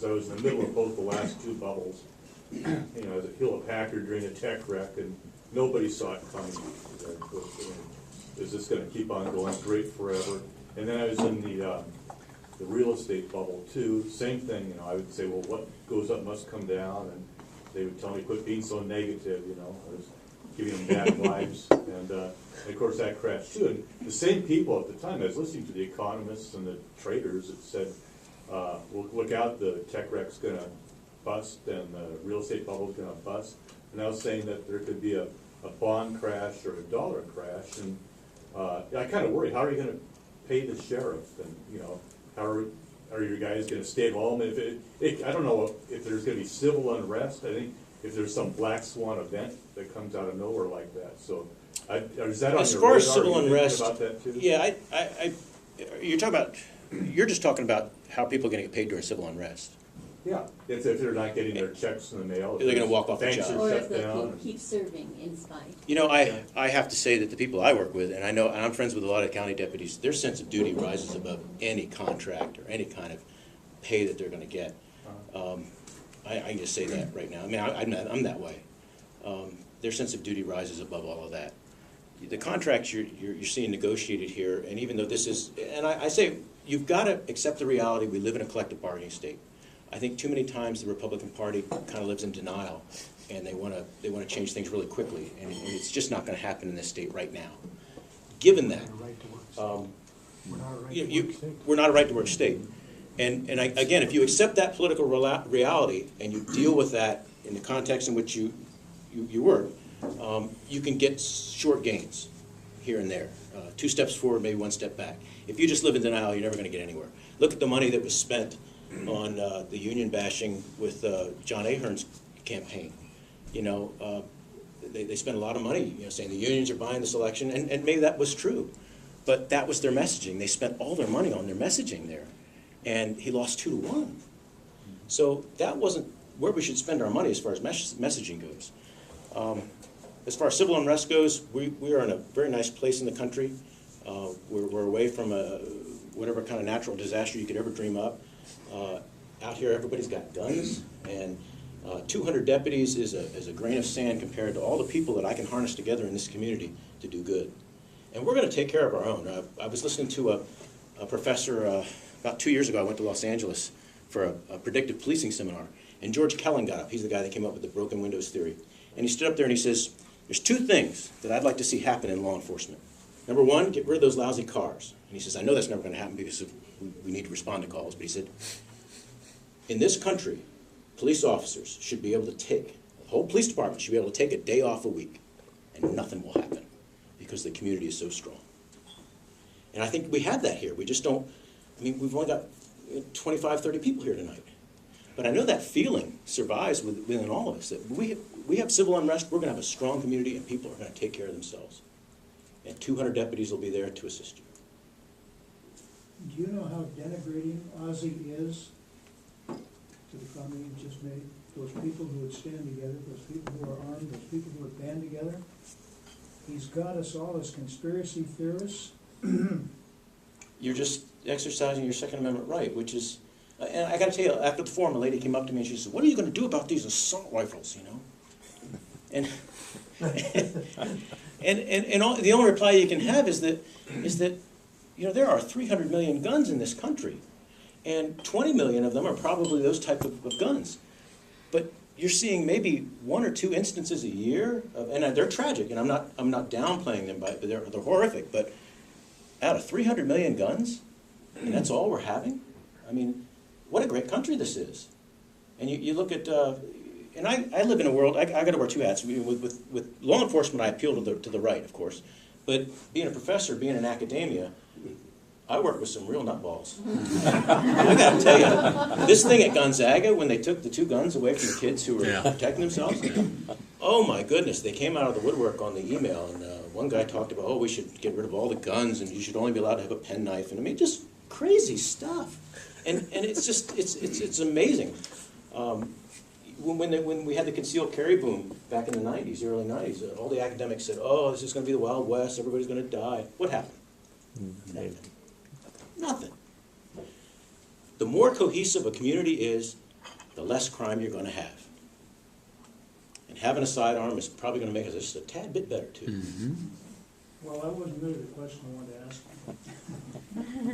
because I was in the middle of both the last two bubbles. You know, I was at Hewlett Packard during a tech wreck, and nobody saw it coming. Is this going to keep on going great forever? And then I was in the real estate bubble too. Same thing. You know, I would say, well, what goes up must come down, and they would tell me, quit being so negative. You know, I was giving them bad vibes, and of course that crashed too. And the same people at the time, I was listening to the economists and the traders that said, well, look out, the tech wreck's going to bust and the real estate bubble's going to bust. And I was saying that there could be a bond crash or a dollar crash, and I kind of worry, how are you going to pay the sheriff? And, you know, how are your guys going to stay at home? If I don't know if there's going to be civil unrest. I think if there's some black swan event that comes out of nowhere like that. So, is that on as your far radar? as civil unrest, about that too? yeah, you're just talking about how people are going to get paid during civil unrest. Yeah, if they're not getting their checks in the mail. They're going to walk off the banks job. are Or shut if they'll down. keep serving in spite. You know, I have to say that the people I work with, and I know I'm friends with a lot of county deputies, their sense of duty rises above any contract or any kind of pay that they're going to get. I can just say that right now. I mean, I'm that way. Their sense of duty rises above all of that. The contracts you're seeing negotiated here, and even though this is, and I say, you've got to accept the reality we live in a collective bargaining state. I think too many times the Republican Party kind of lives in denial, and they want to change things really quickly, and it's just not going to happen in this state right now. Given that, we're not a right to work state, and again, if you accept that political reality and you deal with that in the context in which you work, you can get short gains here and there, 2 steps forward, maybe 1 step back. If you just live in denial, you're never going to get anywhere. Look at the money that was spent on the union bashing with John Ahern's campaign. You know, they spent a lot of money, you know, saying the unions are buying this election, and maybe that was true, but that was their messaging. They spent all their money on their messaging there, and he lost 2-1. So that wasn't where we should spend our money as far as messaging goes. As far as civil unrest goes, we are in a very nice place in the country. We're away from whatever kind of natural disaster you could ever dream up. Out here, everybody's got guns, and 200 deputies is a grain of sand compared to all the people that I can harness together in this community to do good. And we're going to take care of our own. I was listening to a professor about 2 years ago. I went to Los Angeles for a predictive policing seminar, and George Kelling got up. He's the guy that came up with the broken windows theory. And he stood up there and he says, there's 2 things that I'd like to see happen in law enforcement. Number 1, get rid of those lousy cars. And he says, I know that's never going to happen because we need to respond to calls. But he said, in this country, police officers should be able to take, the whole police department should be able to take a day off a week, and nothing will happen because the community is so strong. And I think we have that here. We just don't, I mean, we've only got 25, 30 people here tonight. But I know that feeling survives within all of us, that we have civil unrest, we're going to have a strong community, and people are going to take care of themselves. And 200 deputies will be there to assist you. Do you know how denigrating Ozzie is to the comment you just made? Those people who would stand together, those people who are armed, those people who would band together. He's got us all as conspiracy theorists. You're just exercising your Second Amendment right, which is, and I got to tell you, after the forum, a lady came up to me and she said, what are you going to do about these assault rifles, you know? And the only reply you can have is that, you know, there are 300 million guns in this country, and 20 million of them are probably those type of guns. But you're seeing maybe 1 or 2 instances a year, and they're tragic, and I'm not downplaying them, but they're horrific. But out of 300 million guns, and that's all we're having? I mean, what a great country this is. And you look at, and I live in a world, I got to wear 2 hats. With law enforcement, I appeal to the right, of course. But being a professor, being in academia, I work with some real nutballs. I got to tell you, this thing at Gonzaga, when they took the 2 guns away from the kids who were protecting themselves, oh my goodness, they came out of the woodwork on the email, and one guy talked about, oh, we should get rid of all the guns, and you should only be allowed to have a penknife, and I mean, just crazy stuff. And it's just, it's amazing. When we had the concealed carry boom back in the 90s, early 90s, all the academics said, oh, this is going to be the Wild West, everybody's going to die. What happened? Nothing. The more cohesive a community is, the less crime you're gonna have. And having a sidearm is probably gonna make us just a tad bit better too. Well, that wasn't really the question I wanted to ask you.